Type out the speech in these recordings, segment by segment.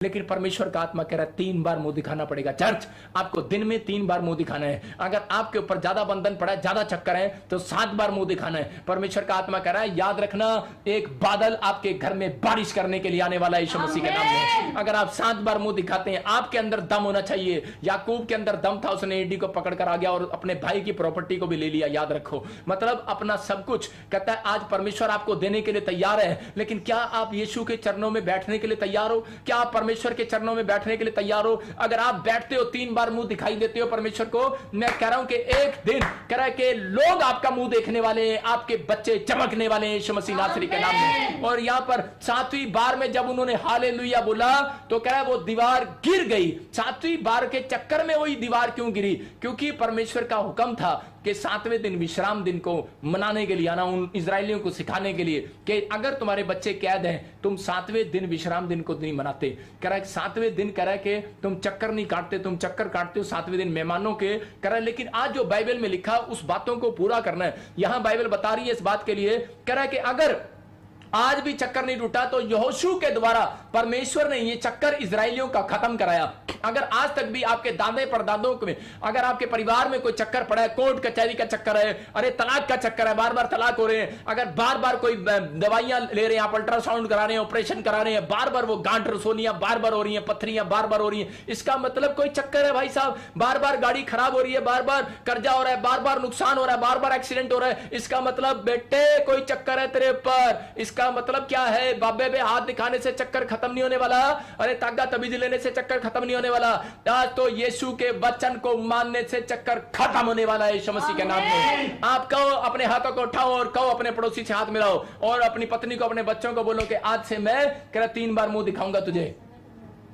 लेकिन परमेश्वर का आत्मा कह रहा है 3 बार मुंह दिखाना पड़ेगा। चर्च, आपको दिन में 3 बार मुंह दिखाना है। अगर आपके ऊपर ज्यादा बंधन पड़ा है, ज्यादा चक्कर है, तो 7 बार मुंह दिखाना है। परमेश्वर का आत्मा कह रहा है याद रखना, एक बादल आपके घर में बारिश करने के लिए आने वाला है यीशु मसीह के नाम में। अगर आप 7 बार मुंह दिखाते हैं, आपके अंदर दम होना चाहिए। याकूब के अंदर दम था, उसने एडी को पकड़कर आ गया और अपने भाई की प्रॉपर्टी को भी ले लिया। याद रखो, मतलब अपना सब कुछ कहता है आज परमेश्वर आपको देने के लिए तैयार है, लेकिन क्या आप यीशु के चरणों में बैठने के लिए तैयार हो? क्या आप परमेश्वर के चरणों में बैठने के लिए तैयार हो? अगर आप बैठते हो, 3 बार मुंह दिखाई देते हो परमेश्वर को, मैं कह रहा हूं कि एक दिन कह रहा है कि लोग आपका मुंह देखने वाले हैं, आपके बच्चे चमकने वाले हैं यीशु मसीह नासरी के नाम में। और यहां पर 7वीं बार में जब उन्होंने हालेलुया बोला तो कह रहा है वो दीवार गिर गई। 7वीं बार के चक्कर में वही दीवार क्यों गिरी? क्योंकि परमेश्वर का हुक्म था कि 7वें दिन विश्राम दिन को मनाने के लिए आना, उन इजरायलियों को सिखाने के लिए कि अगर तुम्हारे बच्चे कैद हैं, तुम 7वें दिन विश्राम दिन को नहीं मनाते। कह रहा है 7वें दिन कह रहा है कि तुम चक्कर नहीं काटते, तुम चक्कर काटते हो 7वें दिन मेहमानों के। कह रहा है लेकिन आज जो बाइबल में लिखा उस बातों को पूरा करना है। यहां बाइबल बता रही है इस बात के लिए, कह रहा है कि अगर आज भी चक्कर नहीं टूटा तो यहोशू के द्वारा परमेश्वर ने ये चक्कर इजरायलियों का खत्म कराया। अगर आज तक भी आपके दादे परदादों में, अगर आपके परिवार में कोई चक्कर पड़ा है, कोर्ट कचहरी का चक्कर है, अरे तलाक का चक्कर है, बार बार तलाक हो रहे हैं, अगर बार बार कोई दवाइयां ले रहे हैं, आप अल्ट्रासाउंड करा रहे हैं, ऑपरेशन करा रहे हैं, बार बार वो गांठ रसोनियां बार बार हो रही हैं, पत्थरियां बार बार हो रही हैं, इसका मतलब कोई चक्कर है भाई साहब। बार बार गाड़ी खराब हो रही है, बार बार कर्जा हो रहा है, बार बार नुकसान हो रहा है, बार बार एक्सीडेंट हो रहा है, इसका मतलब बेटे कोई चक्कर है तेरे ऊपर। इसका मतलब क्या है? बाबे पे हाथ दिखाने से चक्कर खत्म नहीं होने वाला, अरे तागा तबीज लेने से चक्कर खत्म नहीं होने वाला। आज तो यीशु के वचन को मानने से चक्कर खत्म होने वाला है यीशु मसीह के नाम में। आप कहो, अपने हाथों को उठाओ और कहो अपने पड़ोसी से हाथ मिलाओ और अपनी पत्नी को, अपने बच्चों को बोलो कि आज से मैं कह रहा 3 बार मुंह दिखाऊंगा तुझे।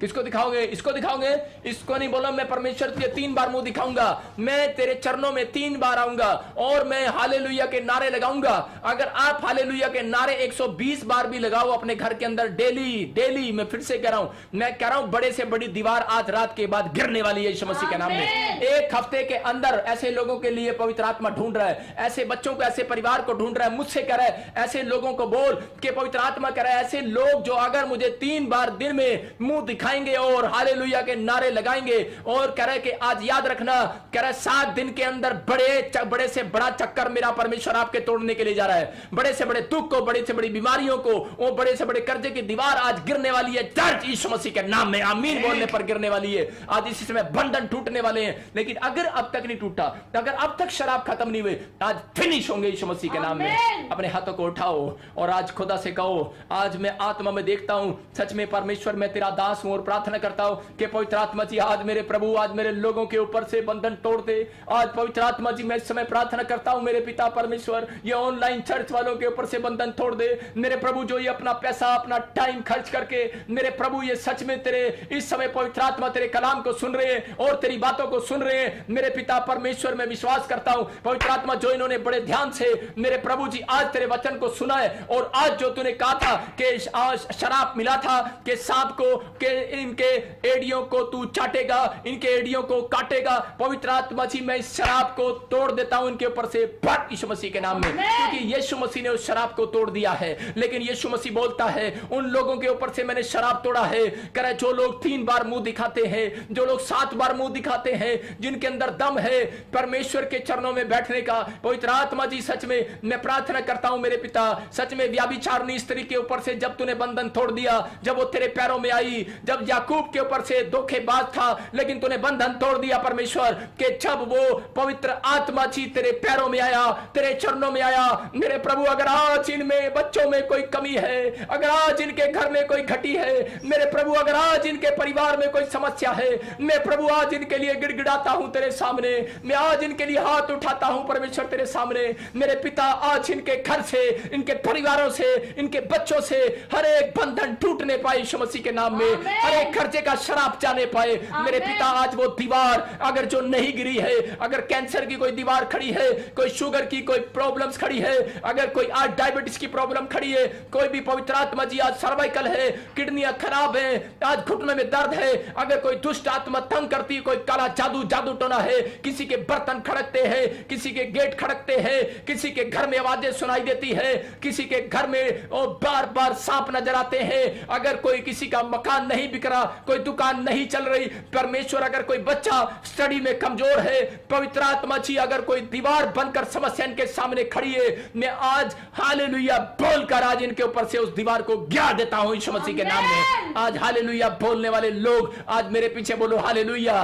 किसको दिखाओगे? इसको दिखाओगे? इसको नहीं बोलो मैं परमेश्वर तुझे 3 बार मुंह दिखाऊंगा, मैं तेरे चरणों में 3 बार आऊंगा और मैं हालेलुया के नारे लगाऊंगा। अगर आप हालेलुया के नारे 120 बार भी लगाओ अपने घर के अंदर डेली, मैं फिर से कह रहा हूं, मैं कह रहा हूं बड़े से बड़ी दीवार आज रात के बाद गिरने वाली है यीशु मसीह के नाम में। 1 हफ्ते के अंदर ऐसे लोगों के लिए पवित्र आत्मा ढूंढ रहा है, ऐसे बच्चों को, ऐसे परिवार को ढूंढ रहा है। मुझसे कह रहा है ऐसे लोगों को बोल कि पवित्र आत्मा कह रहा है ऐसे लोग जो अगर मुझे 3 बार दिन में मुंह दिखाएंगे और हालेलुया के नारे लगाएंगे और कह रहे कि आज याद रखना, कह रहे 7 दिन के अंदर बड़े से बड़ा चक्कर मेरा परमेश्वर आपके तोड़ने के लिए जा रहा है। बड़े से बड़े दुख को, बड़ी से बड़ी बीमारियों को, वो बड़े से बड़े कर्जे की दीवार आज गिरने वाली है। चर्च यीशु मसीह के नाम में आमीन बोलने पर गिरने वाली है। आज इसी समय बंधन टूटने वाले हैं, लेकिन अगर अब तक नहीं टूटा, अगर अब तक शराब खत्म नहीं हुई, आज फिनिश होंगे यीशु मसीह के नाम में। अपने हाथों को उठाओ और आज खुदा से कहो, आज मैं आत्मा में देखता हूं सच में परमेश्वर मैं तेरा दास हूं और प्रार्थना करता हूं कि पवित्र आत्मा जी आज मेरे प्रभु, आज मेरे लोगों के ऊपर से बंधन तोड़ दे। आज पवित्र आत्मा जी मैं इस समय प्रार्थना करता हूं मेरे पिता परमेश्वर, ये ऑनलाइन चर्च वालों के ऊपर से बंधन तोड़ दे मेरे प्रभु, जो ये अपना पैसा, अपना टाइम खर्च करके मेरे प्रभु ये सच में तेरे इस समय पवित्र आत्मा तेरे कलाम को सुन रहे हैं और तेरी बातों को सुन रहे हैं। मेरे पिता परमेश्वर मैं विश्वास करता हूं पवित्र आत्मा जो इन्होंने बड़े ध्यान से मेरे प्रभु जी आज तेरे वचन को सुना है और आज जो तूने कहा था कि शराब मिला था कि सांप को, कि इनके एड़ियों को तू चाटेगा, इनके एड़ियों को काटेगा। पवित्र आत्मा जी मैं इस शराब को तोड़ देता हूं इनके ऊपर से फट यीशु मसीह के नाम में, क्योंकि यीशु मसीह ने उस शराब को तोड़ दिया है। लेकिन यीशु मसीह बोलता है उन लोगों के ऊपर से मैंने शराब तोड़ा है, करे जो लोग 3 बार मुंह दिखाते हैं, जो लोग 7 बार मुंह दिखाते हैं, जिनके अंदर दम है परमेश्वर के चरणों में बैठने का। पवित्र आत्मा जी सच में मैं प्रार्थना करता हूं मेरे पिता, सच में व्याभिचारिणी स्त्री के ऊपर से जब तूने बंधन तोड़ दिया, जब वो तेरे पैरों में आई, जब याकूब के ऊपर से धोखेबाज था लेकिन तूने बंधन तोड़ दिया परमेश्वर, कि जब वो पवित्र आत्मा जी तेरे पैरों में आया, तेरे चरणों में आया मेरे प्रभु। अगर आज इनमें बच्चों में कोई कमी है, अगर आज इनके घर में कोई घटी है मेरे प्रभु, अगर आज इनके परिवार में कोई समस्या है, मैं प्रभु आज इनके लिए गिड़गिड़ाता हूं तेरे सामने, मैं आज इनके लिए हाथ उठाता हूं परमेश्वर तेरे सामने। मेरे पिता आज इनके घर से, इनके परिवारों से, इनके बच्चों से हर एक बंधन टूटने पाए यीशु मसीह के नाम में, हर एक खर्चे का शराब जाने पाए मेरे पिता। आज वो दीवार अगर जो नहीं गिरी है, अगर कैंसर की कोई दीवार खड़ी है, कोई शुगर की कोई प्रॉब्लम्स खड़ी है, अगर कोई आज डायबिटीज की प्रॉब्लम खड़ी है, कोई भी पवित्र आत्मा जी आज सर्वाइकल है, किडनियां खराब है, आज घुटनों में दर्द है, अगर कोई दुष्ट आत्मा तंग करती है, कोई काला जादू टोना है, किसी के बर्तन खड़कते हैं, किसी के गेट खड़कते हैं, किसी के घर में आवाजें सुनाई देती है, किसी के घर में बार बार सांप नजर आते हैं, अगर कोई किसी का मकान नहीं बिक रहा, कोई दुकान नहीं चल रही परमेश्वर, अगर कोई बच्चा स्टडी में कमजोर है पवित्र आत्मा जी, अगर कोई दीवार बनकर समस्या इनके सामने खड़ी है, मैं आज हालेलुया बोलकर आज इनके ऊपर से उस दीवार को गिरा देता हूं यीशु मसीह के नाम में। आज हालेलुया बोलने वाले लोग आज मेरे पीछे बोलो हालेलुया।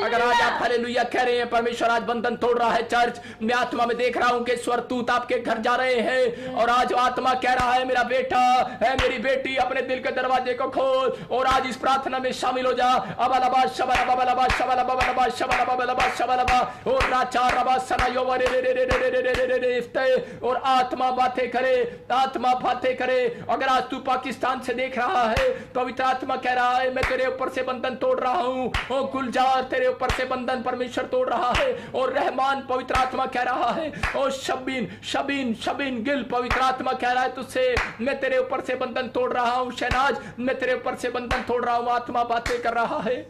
अगर आज आप हालेलुया कह रहे हैं परमेश्वर आज बंधन तोड़ रहा है चर्च, मैं आत्मा में देख रहा हूं कि स्वर्गदूत आपके घर जा रहे हैं और आज आत्मा कह रहा है मेरा बेटा है मेरी बेटी अपने दिल के दरवाजे को खोल और आज इस प्रार्थना में शामिल हो जा। अबलबा शबलबा बलबा शबलबा बलबा शबलबा बलबा शबलबा और राचा रबा सनायो रे रे रे रे रे रे रे रे रे और आत्मा बातें करे, आत्मा बातें करे। अगर आज तू पाकिस्तान से देख रहा है पवित्र आत्मा कह रहा है मैं तेरे ऊपर से बंधन तोड़ रहा हूं। ओ गुलजार तेरे ऊपर से बंधन परमेश्वर तोड़ रहा है। और रहमान पवित्र आत्मा कह रहा है ओ शबीन शबीन शबीन गिल पवित्र आत्मा कह रहा है तुझसे मैं तेरे ऊपर से बंधन तोड़ रहा हूं। शहनाज मैं तेरे ऊपर से बंधन तोड़ रहा हूं। आत्मा बातें कर रहा है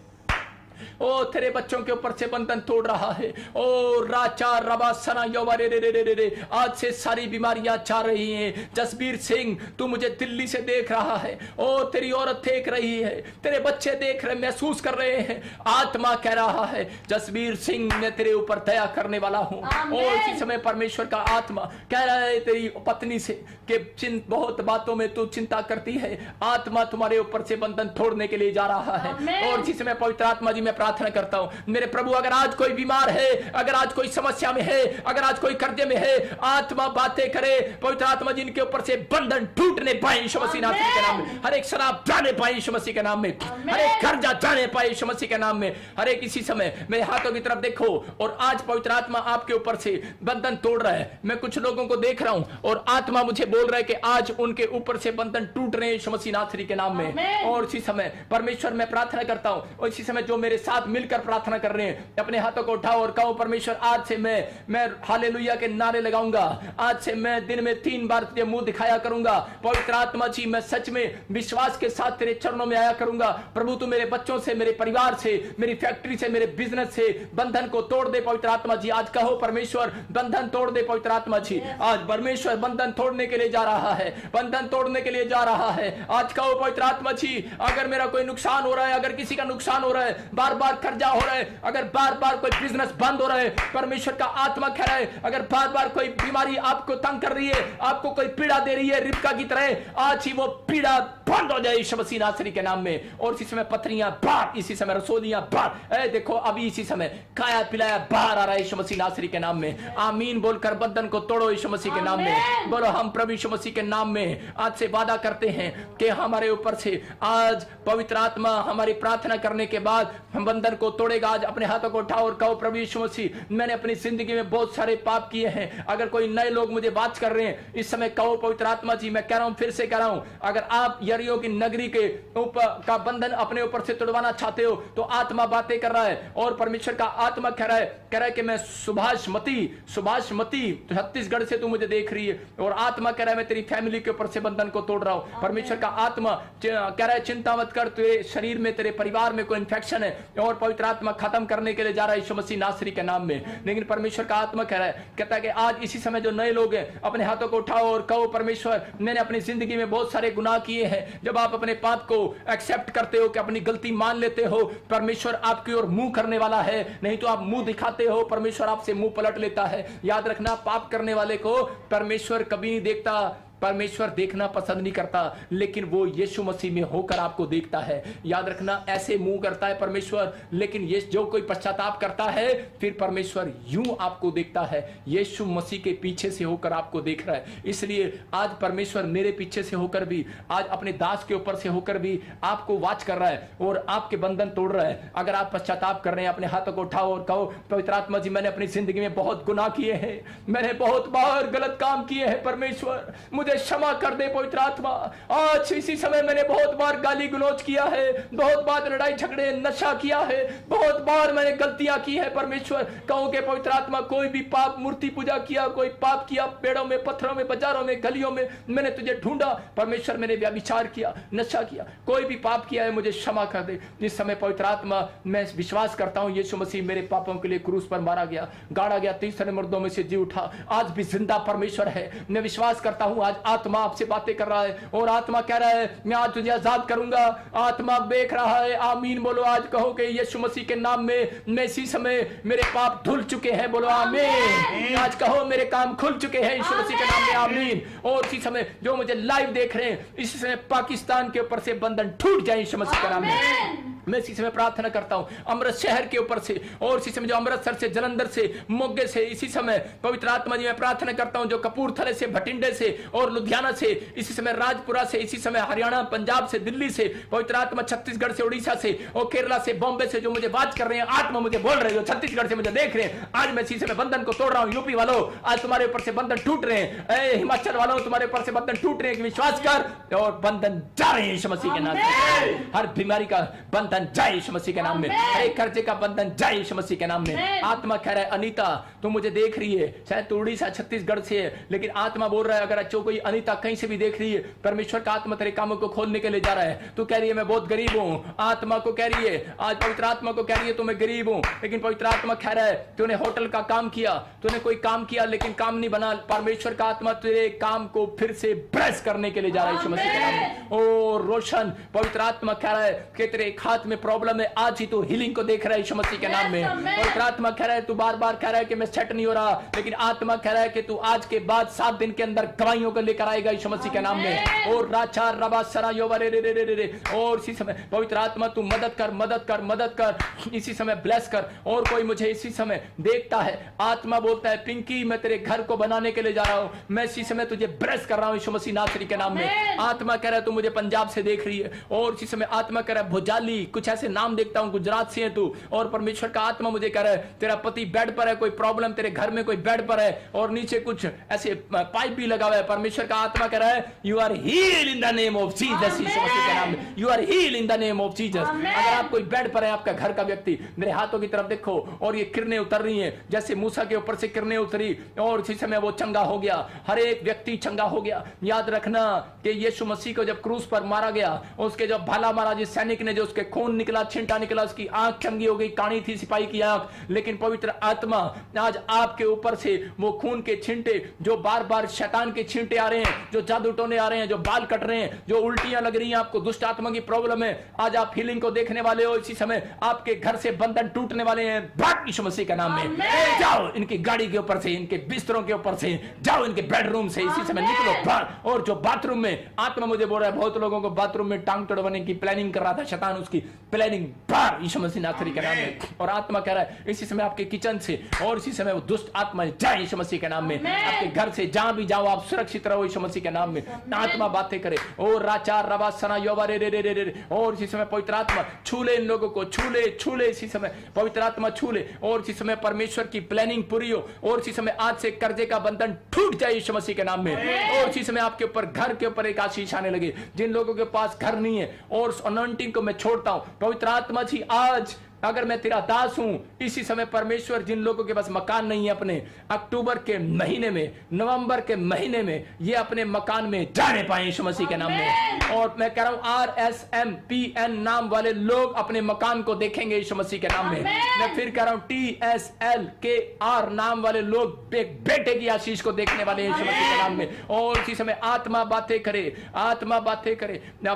ओ तेरे बच्चों के ऊपर से बंधन तोड़ रहा है। ओ राचा रबा सना योवा रे रे रे रे रे आज से सारी बीमारियां जा रही हैं। जसबीर सिंह तू मुझे दिल्ली से देख रहा है, ओ तेरी औरत देख रही है, तेरे बच्चे देख रहे महसूस कर रहे हैं। आत्मा कह रहा है जसबीर सिंह मैं तेरे ऊपर दया करने वाला हूं। और इसी समय परमेश्वर का आत्मा कह रहा है तेरी पत्नी से कि बहुत बातों में तू चिंता करती है, आत्मा तुम्हारे ऊपर से बंधन तोड़ने के लिए जा रहा है। और इसी समय पवित्र आत्मा जी मैं प्रार्थना करता हूं मेरे प्रभु अगर आज कोई बीमार है, अगर आज कोई समस्या में है, अगर आज कोई कर्जे में है, आत्मा बातें करे पवित्र आत्मा जी इनके ऊपर से बंधन टूटने पाए यीशु मसीह के नाम में। हर एक शराब जाने पाए यीशु मसीह के नाम में, हर एक कर्जा जाने पाए यीशु मसीह के नाम में। हर एक इसी समय मेरे हाथों की तरफ देखो और आज पवित्र आत्मा आपके ऊपर से बंधन तोड़ रहा है। मैं कुछ लोगों को देख रहा हूं और आत्मा मुझे बोल रहा है कि आज उनके ऊपर से बंधन टूट रहे हैं यीशु मसीह नासरी के नाम में। और इसी समय परमेश्वर मैं प्रार्थना करता हूं और इसी समय जो मेरे साथ मिलकर प्रार्थना कर रहे हैं अपने हाथों को उठाओ और कहो परमेश्वर आज से मैं हालेलुया के नारे लगाऊंगा। आज से मैं दिन में 3 बार तुझे मुंह दिखाया करूंगा। पवित्र आत्मा जी मैं सच में विश्वास के साथ तेरे चरणों में आया करूंगा। प्रभु तू मेरे बच्चों से, मेरे परिवार से, मेरी फैक्ट्री से, मेरे बिजनेस से बंधन को तोड़ दे पवित्र आत्मा जी। आज कहो परमेश्वर बंधन तोड़ दे पवित्र आत्मा जी। आज परमेश्वर बंधन तोड़ने के लिए जा रहा है, बंधन तोड़ने के लिए जा रहा है। आज कहो पवित्र आत्मा जी अगर मेरा कोई नुकसान हो रहा है, अगर किसी का नुकसान हो रहा है, बार बार कर्जा हो रहा है, अगर बार बार कोई बिजनेस बंद हो रहा है, परमेश्वर का आत्मा कह रहा है अगर बार बार कोई बीमारी आपको तंग कर रही है, आपको कोई पीड़ा दे रही है रिबका की तरह, आज ही वो पीड़ा बंद हो जाए यीशु मसीह नासरी के नाम में। और इसी समय पथरियां बाहर, इसी समय रसोलियां बाहर, देखो अभी इसी समय काया पिलाया बाहर आ रहा है यीशु मसीह नासरी के नाम में। आमीन बोलकर बंधन को तोड़ो यीशु मसीह के नाम में। बोलो हम प्रभु यीशु मसीह के नाम में आज से वादा करते हैं कि हमारे ऊपर से आज पवित्र आत्मा हमारी प्रार्थना करने के बाद हम बंधन को तोड़ेगा। आज अपने हाथों को उठाओ और कहो प्रभु यीशु मसीह मैंने अपनी जिंदगी में बहुत सारे पाप किए हैं। अगर कोई नए लोग मुझे बात कर रहे हैं इस समय कहो पवित्र आत्मा जी मैं कह रहा हूं, फिर से कह रहा हूं, अगर आप यरीहो की नगरी के ऊपर का बंधन अपने ऊपर से तोड़वाना चाहते हो तो आत्मा बातें कर रहा है और परमेश्वर का आत्मा कह रहा है कि मैं सुभाष मती छत्तीसगढ़ से तू मुझे देख रही है और आत्मा कह रहा है मैं तेरी फैमिली के ऊपर से बंधन को तोड़ रहा हूं। परमेश्वर का आत्मा कह रहा है चिंता मत कर, तेरे शरीर में तेरे परिवार में कोई इंफेक्शन है और पवित्र आत्मा खत्म करने के लिए जा रहा है यीशु मसीह नासरी के नाम में। लेकिन परमेश्वर का आत्मा कह रहा है, कहता है कि आज इसी समय जो नए लोग हैं अपने हाथों को उठाओ और कहो परमेश्वर मैंने अपनी जिंदगी में बहुत सारे गुनाह किए हैं। जब आप अपने पाप को एक्सेप्ट करते हो कि अपनी गलती मान लेते हो, परमेश्वर आपकी ओर मुंह करने वाला है, नहीं तो आप मुंह दिखाते हो परमेश्वर आपसे मुंह पलट लेता है। याद रखना पाप करने वाले को परमेश्वर कभी नहीं देखता, परमेश्वर देखना पसंद नहीं करता, लेकिन वो यीशु मसीह में होकर आपको देखता है। याद रखना ऐसे मुंह करता है परमेश्वर, लेकिन ये जो कोई पश्चाताप करता है फिर परमेश्वर यूं आपको देखता है, यीशु मसीह के पीछे से होकर आपको देख रहा है। इसलिए आज परमेश्वर मेरे पीछे से होकर भी, आज अपने दास के ऊपर से होकर भी आपको वाच कर रहा है और आपके बंधन तोड़ रहा है। अगर आप पश्चाताप कर रहे हैं अपने हाथों को उठाओ और कहो पवित्र आत्मा जी मैंने अपनी जिंदगी में बहुत गुनाह किए हैं, मैंने बहुत बार गलत काम किए हैं, परमेश्वर मुझे क्षमा कर दे पवित्र आत्मा। आज इसी समय मैंने बहुत बार गाली गलौज किया है, बहुत बार लड़ाई झगड़े नशा किया है, बहुत बार मैंने गलतियां की है परमेश्वर। कहो कि पवित्र आत्मा कोई भी पाप, मूर्ति पूजा किया, कोई पाप किया, पेड़ों में, पत्थरों में, बाजारों में, गलियों में मैंने तुझे ढूंढा परमेश्वर, मैंने व्यभिचार किया, नशा किया, कोई भी पाप किया है मुझे क्षमा कर दे। इस समय पवित्र आत्मा मैं विश्वास करता हूं यीशु मसीह मेरे पापों के लिए क्रूस पर मारा गया, गाड़ा गया, तीसरे मुर्दों में से जी उठा, आज भी जिंदा परमेश्वर है। मैं विश्वास करता हूं आज आत्मा आपसे बातें कर रहा है और आत्मा कह रहा है मैं आज तुझे आजाद करूंगा। आत्मा देख रहा है, आमीन बोलो। आज कहो कि यीशु मसीह के नाम में मैं इसी समय मेरे पाप धुल चुके हैं, बोलो आमीन। आज कहो मेरे काम खुल चुके हैं यीशु मसीह के नाम में, आमीन। और इसी समय जो मुझे लाइव देख रहे हैं, इसी समय पाकिस्तान के ऊपर से बंधन टूट जाए यीशु मसीह के नाम में। मैं इसी समय प्रार्थना करता हूं अमृत शहर के ऊपर से, और इसी समय जो अमृतसर से, जलंधर से, मोगे से, इसी समय पवित्र आत्मा जी मैं प्रार्थना करता हूं जो कपूरथले से, भटिंडे से और लुधियाना से, इसी समय राजपुरा से, इसी समय हरियाणा, पंजाब से, दिल्ली से, पवित्र आत्मा छत्तीसगढ़ से, उड़ीसा से और केरला से, बॉम्बे से जो मुझे बात कर रहे हैं, आत्मा मुझे बोल रहे हो, छत्तीसगढ़ से मुझे देख रहे हैं, आज मैं इसी समय बंधन को तोड़ रहा हूं। यूपी वालों आज तुम्हारे ऊपर से बंधन टूट रहे हैं, हिमाचल वालों तुम्हारे ऊपर से बंधन टूट रहे हैं, विश्वास कर और बंधन जा रहे हैं यीशु मसीह के नाम में। हर बीमारी का बंधन जाए यीशु मसीह के नाम में, हर एक कर्जे का बंधन जाए यीशु मसीह के नाम में। आत्मा कह रहा है अनीता तुम मुझे देख रही है, शायद तो उड़ीसा छत्तीसगढ़ से है, लेकिन आत्मा बोल रहा है अगर अच्छो कोई अनीता कहीं से भी देख रही है, परमेश्वर का आत्मा तेरे कामों को खोलने के लिए जा रहा है। तू कह रही है मैं बहुत गरीब हूं, आत्मा को कह रही है, आज पवित्र आत्मा को कह रही है तो मैं गरीब हूं, लेकिन पवित्र आत्मा कह रहा है तूने होटल का काम किया, तूने कोई काम किया लेकिन काम नहीं बना, परमेश्वर का आत्मा तेरे काम को फिर से ब्रेस करने के लिए जा रहा है यीशु मसीह के नाम में। ओ रोशन पवित्र आत्मा कह रहा है कि तेरे एक हाथ में प्रॉब्लम है, आज ही तू हीलिंग को देख रहा है यीशु मसीह के नाम में। पवित्र आत्मा कह रहा है तू बार बार कह रहा है कि मैं सेट नहीं हो रहा, लेकिन आत्मा कह रहा है कि तू आज के बाद 7 दिन के अंदर गवाहियों को लेकर आएगा यीशु मसीह के नाम में। और राचा रबा सरा योवा रे रे रे रे रे, और इसी समय पवित्र आत्मा तू मदद कर, मदद कर, मदद कर, इसी समय ब्लेस कर। और कोई मुझे इसी समय देखता है, आत्मा बोलता है पिंकी मैं तेरे घर को बनाने के लिए जा रहा हूं, मैं इसी समय तुझे ब्लेस कर रहा हूं यीशु मसीह नासरी के नाम में। आत्मा कह रहा है तू मुझे पंजाब से देख रही है, और इसी समय आत्मा कह रहा है भुजाली, कुछ ऐसे नाम देखता हूं, गुजरात से है तू, और परमेश्वर का आत्मा मुझे कह रहा है तेरा पति बेड पर है, कोई प्रॉब्लम तेरे घर में कोई बेड पर है और नीचे कुछ ऐसे पाइप भी लगा हुआ है। परमेश्वर का आत्मा कह रहा है you are heal in the name of Jesus Yeshu Masih के नाम में, you are heal in the name of Jesus. अगर आप कोई बेड पर है, आपका घर का व्यक्ति, मेरे हाथों की तरफ देखो और ये किरणें उतर रही हैं जैसे मूसा के ऊपर से किरणें उतरी, और इसी समय वो चंगा हो गया, हर एक व्यक्ति चंगा हो गया। याद रखना कि यीशु मसीह को जब क्रूस पर मारा गया, उसके जब भाला मारा जिस सैनिक ने, जो उसके खून निकला, छिंटा निकला, उसकी आंख चंगी हो गई, कानी थी सिपाही की आंख, लेकिन पवित्र आत्मा आज आपके ऊपर से वो खून के छींटे जो बार बार शैतान के छींटे आ रहे हैं, जो जादू टोने आ रहे हैं, जो बाल कट रहे हैं, जो उल्टियां लग रही हैं, आपको दुष्ट आत्मा की प्रॉब्लम है, आज आप हीलिंग को देखने वाले हो। इसी समय आपके घर से बंधन टूटने वाले हैं, भाग यीशु मसीह के नाम में। जाओ इनकी गाड़ी के ऊपर से, इनके बिस्तरों के ऊपर से, जाओ इनके बेडरूम से, इसी समय निकलो बाहर। और जो बाथरूम में, आत्मा मुझे बोल रहा है बहुत लोगों को बाथरूम में टांग तोड़वाने की प्लानिंग कर रहा था शैतान, उसकी प्लानिंग बाहर यीशु मसीह नासरी के नाम में। और आत्मा कह रहा है इसी समय आपके किचन से, और इसी समय वो दुष्ट आत्मा जाए यीशु मसीह के नाम में। आपके घर से जहां भी जाओ आप सुरक्षित रहो यीशु मसीह के नाम में। आत्मा बातें करे और राचा रबा सना योवा रे रे रे रे रे, और इसी समय पवित्र आत्मा छू ले इन लोगों को, छू ले, छू ले, इसी समय पवित्र आत्मा छू ले, और इसी समय परमेश्वर की प्लानिंग पूरी हो, और इसी समय आज से कर्जे का बंधन टूट जाए यीशु मसीह के नाम में। और इसी समय आपके ऊपर, घर के ऊपर एक आशीष आने लगे। जिन लोगों के पास घर नहीं है, और उस अनॉइंटिंग को मैं छोड़ता हूं पवित्र आत्मा जी। आज अगर मैं तेरा दास हूं, इसी समय परमेश्वर जिन लोगों के पास मकान नहीं है, अपने अक्टूबर के महीने में, नवंबर के महीने में ये अपने मकान में जाने पाए यीशु मसीह के नाम में। और मैं कह रहा हूं RSMPN नाम वाले लोग अपने मकान को देखेंगे यीशु मसीह के नाम में। मैं फिर कह रहा हूं TSLKR नाम वाले लोग एक बेटे की आशीष को देखने वाले यीशु मसीह के नाम में। और इसी समय आत्मा बातें करे, आत्मा बातें करे, मैं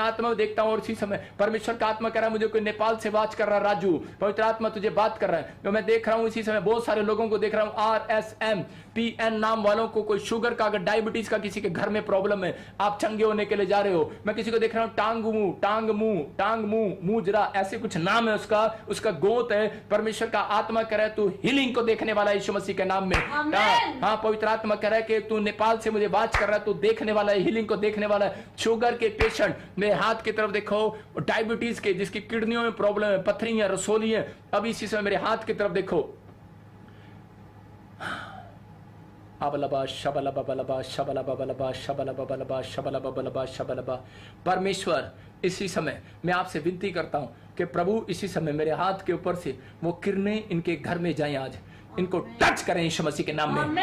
आत्मा देखता हूं। और इसी समय परमेश्वर का आत्मा कह रहा है मुझे कोई नेपाल से बात कर रहा है, राजू पवित्र आत्मा तुझे बात कर रहा है। तो मैं देख रहा हूं इसी समय बहुत सारे लोगों को देख रहा हूं RSMPN नाम वालों को, कोई शुगर का, अगर डायबिटीज का किसी के घर में प्रॉब्लम है, आप चंगे होने के लिए जा रहे हो। मैं किसी को देख रहा हूं टांग मुंह जरा ऐसे कुछ नाम है उसका गोत है। परमेश्वर का आत्मा कह रहा है तू हीलिंग को देखने वाला यीशु मसीह के नाम में। हाँ पवित्र आत्मा कह रहा है कि तू नेपाल से मुझे बात कर रहा है, तू देखने वाला है, हीलिंग को देखने वाला है। शुगर के पेशेंट मेरे हाथ की तरफ देखो, डायबिटीज के जिसकी किडनियों में प्रॉब्लम है, पथरी है, रसोली है, अभी इसी समय मेरे हाथ की तरफ देखो। परमेश्वर इसी समय मैं आपसे विनती करता हूं कि प्रभु इसी समय मेरे हाथ के ऊपर से वो किरणें इनके घर में जाएं। आज इनको टच करें यीशु मसीह के नाम में,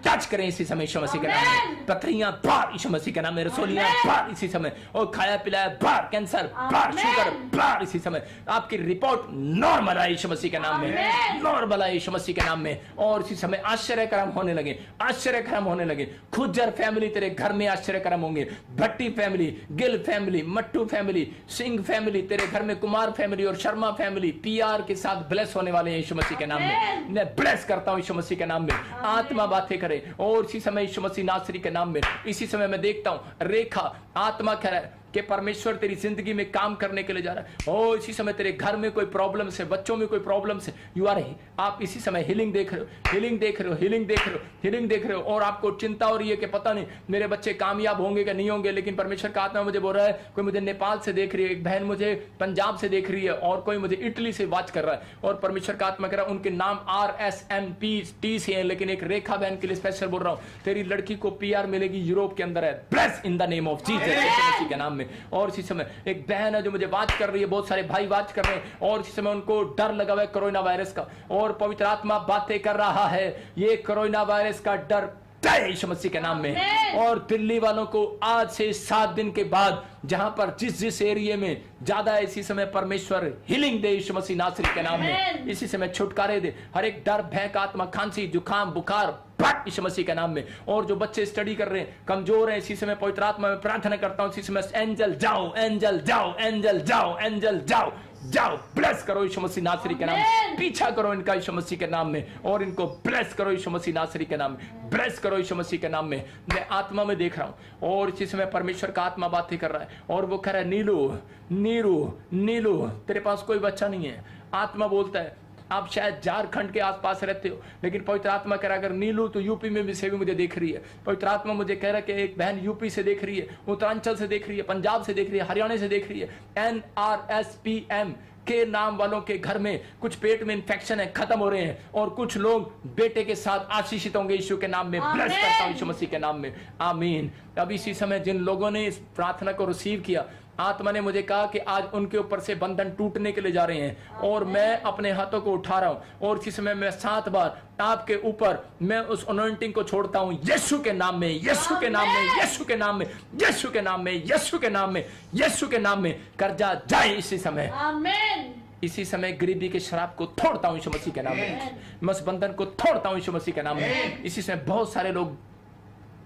टच करें इसी समय यीशु मसीह के नाम में। पथरियां बाहर यीशु मसीह के नाम में, रसोलियां बाहर इसी समय, और खाया पिलाया बाहर, कैंसर बाहर, शुगर बाहर इसी समय। आपकी रिपोर्ट नॉर्मल है यीशु मसीह के नाम में, नॉर्मल है यीशु मसीह के नाम में। और इसी समय आश्चर्यक्रम होने लगे, आश्चर्यक्रम होने लगे। खुजर फैमिली तेरे घर में आश्चर्यक्रम होंगे, Bhatti family, Gill family, Mattu family, Singh family तेरे घर में, कुमार फैमिली और शर्मा फैमिली पीआर के साथ ब्लेस होने वाले हैं यीशु मसीह के नाम में। मैं ब्लेस करता हूं यीशु मसीह के नाम में। आत्मा बातें करे, और इसी समय यीशु मसीह नासरी के नाम में, इसी समय मैं देखता हूं रेखा आत्मा कह रहा है कि परमेश्वर तेरी जिंदगी में काम करने के लिए जा रहा है। और इसी समय तेरे घर में कोई प्रॉब्लम है, बच्चों में कोई प्रॉब्लम है, यू आर, आप इसी समय हीलिंग देख रहे हो, हीलिंग देख रहे हो, हीलिंग देख रहे हो, हीलिंग देख रहे हो। और आपको चिंता हो रही है कि पता नहीं मेरे बच्चे कामयाब होंगे कि नहीं होंगे, लेकिन परमेश्वर का आत्मा मुझे बोल रहा है, कोई मुझे नेपाल से देख रही है, एक बहन मुझे पंजाब से देख रही है, और कोई मुझे इटली से वॉच कर रहा है। और परमेश्वर का आत्मा कह रहा है, उनके नाम RSNPT से है, लेकिन एक रेखा बहन के लिए स्पेशल बोल रहा हूं, तेरी लड़की को PR मिलेगी, यूरोप के अंदर है। Bless in the name of Jesus के नाम में। और इसी समय एक बहन है जो मुझे बात कर रही है, बहुत सारे भाई बात कर रहे हैं, और इसी समय उनको डर लगा हुआ है कोरोना वायरस का, और पवित्र आत्मा बातें कर रहा है, ये कोरोना वायरस का डर यीशु मसीह के नाम में। और दिल्ली वालों को आज से 7 दिन के बाद, जहां पर जिस एरिया में ज्यादा इसी समय परमेश्वर हीलिंग दे यीशु मसीह नासरी के नाम में, इसी समय छुटकारे दे। हर एक डर, भय, आत्मा, खांसी, जुकाम, बुखार यीशु मसीह के नाम में। और जो बच्चे स्टडी कर रहे हैं, कमजोर हैं, इसी समय पवित्र आत्मा में प्रार्थना करता हूं, इसी समय एंजल जाओ, एंजल जाओ, एंजल जाओ, एंजल जाओ, जाओ, ब्लेस करो यीशु मसीह नासरी के नाम में, पीछा करो इनका यीशु मसीह के नाम में, और इनको ब्लेस करो यीशु मसीह नासरी के नाम में, ब्लेस करो यीशु मसीह के नाम में। मैं आत्मा में देख रहा हूं, और इसी समय परमेश्वर का आत्मा बातें कर रहा है, और वो कह रहा है, नीलू नीलू नीलू तेरे पास कोई बच्चा नहीं है। आत्मा बोलता है, आप शायद झारखंड के आसपास रहते हो, लेकिन पवित्र आत्मा कह रहा है, अगर नीलू तो यूपी में भी से भी मुझे देख रही है। पवित्र आत्मा मुझे कह रहा है कि एक बहन यूपी से देख रही है, उत्तरांचल से देख रही है, पंजाब से देख रही है, हरियाणा से देख रही है। NRSPM के नाम वालों के घर में कुछ पेट में इंफेक्शन है, खत्म हो रहे हैं, और कुछ लोग बेटे के साथ आशीषित होंगे यीशु के नाम में। ब्लेस करता हूं यीशु मसीह के नाम में, आमीन। अब इसी समय जिन लोगों ने इस प्रार्थना को रिसीव किया, आत्मा ने मुझे कहा कि आज उनके ऊपर से बंधन टूटने के लिए जा रहे हैं, और मैं अपने हाथों को उठा रहा हूं, और इसी समय मैं 7 बार आपके ऊपर मैं उस अनॉइंटिंग को छोड़ता हूं यीशु के नाम में, यीशु के नाम में, यीशु के नाम में, यीशु के नाम में, यीशु के नाम में, यीशु के नाम में। कर्जा जाए इसी समय, आमीन। इसी समय गरीबी के शराब को तोड़ता हूं यीशु मसीह के नाम में, मैं उस बंधन को तोड़ता हूं यीशु मसीह के नाम में। इसी समय बहुत सारे लोग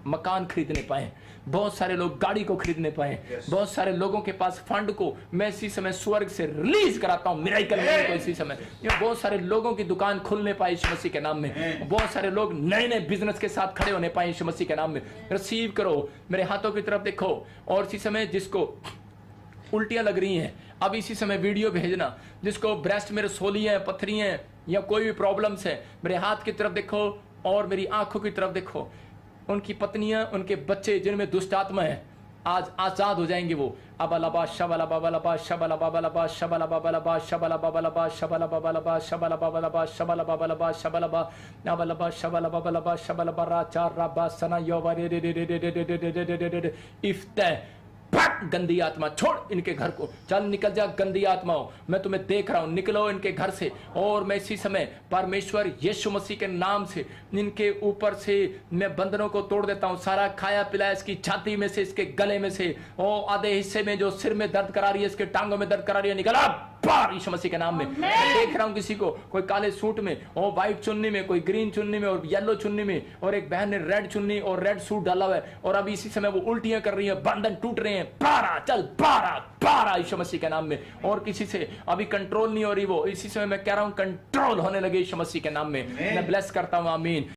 मकान खरीदने पाए, बहुत सारे लोग गाड़ी को खरीदने पाए, बहुत सारे लोगों के पास फंड को मैं इसी समय स्वर्ग से रिलीज कराता हूं, मिराकल को इसी समय। बहुत सारे लोगों की दुकान खुलने पाए यीशु मसीह के नाम में, बहुत सारे लोग नए नए बिजनेस के साथ खड़े होने पाए यीशु मसीह के नाम में। रिसीव करो, मेरे हाथों की तरफ देखो, और इसी समय जिसको उल्टियां लग रही हैं, अब इसी समय वीडियो भेजना। जिसको ब्रेस्ट में रसोलियां हैं, पथरियां हैं, या कोई भी प्रॉब्लम्स है, मेरे हाथ की तरफ देखो और मेरी आंखों की तरफ देखो। उनकी पत्नियां, उनके बच्चे जिनमें दुष्ट आत्मा है, आज आजाद हो जाएंगे वो। अबलबा शबला बाबलबा शबला बाबलबा शबला बाबलबा शबला बाबलबा शबला बाबलबा शबला बाबलबा शबला बाबलबा शबलबा अबलबा शबला बाबलबा शबला बरा चार रबा सना योवरे रे रे रे रे रे रे इफ्ते। गंदी आत्मा छोड़ इनके घर को, चल निकल जा गंदी आत्माओं, मैं तुम्हें देख रहा हूं, निकलो इनके घर से। और मैं इसी समय परमेश्वर यीशु मसीह के नाम से इनके ऊपर से मैं बंधनों को तोड़ देता हूं। सारा खाया पिलाया इसकी छाती में से, इसके गले में से, और आधे हिस्से में जो सिर में दर्द करा रही है, इसके टांगों में दर्द करा रही है, निकला बाहर यीशु मसीह के नाम में। मैं देख रहा हूं किसी को, कोई काले सूट में और व्हाइट चुन्नी में, कोई ग्रीन चुन्नी में और येलो चुन्नी में, और एक बहन ने रेड चुन्नी और रेड सूट डाला हुआ है, और अभी इसी समय वो उल्टियां कर रही है, बंधन टूट रहे हैं। बारह चल, बारह यीशु मसीह के नाम में। और किसी से अभी कंट्रोल नहीं हो रही, वो इसी समय मैं कह रहा हूं कंट्रोल होने लगे यीशु मसीह के नाम में। मैं ब्लेस करता हूं, आमीन।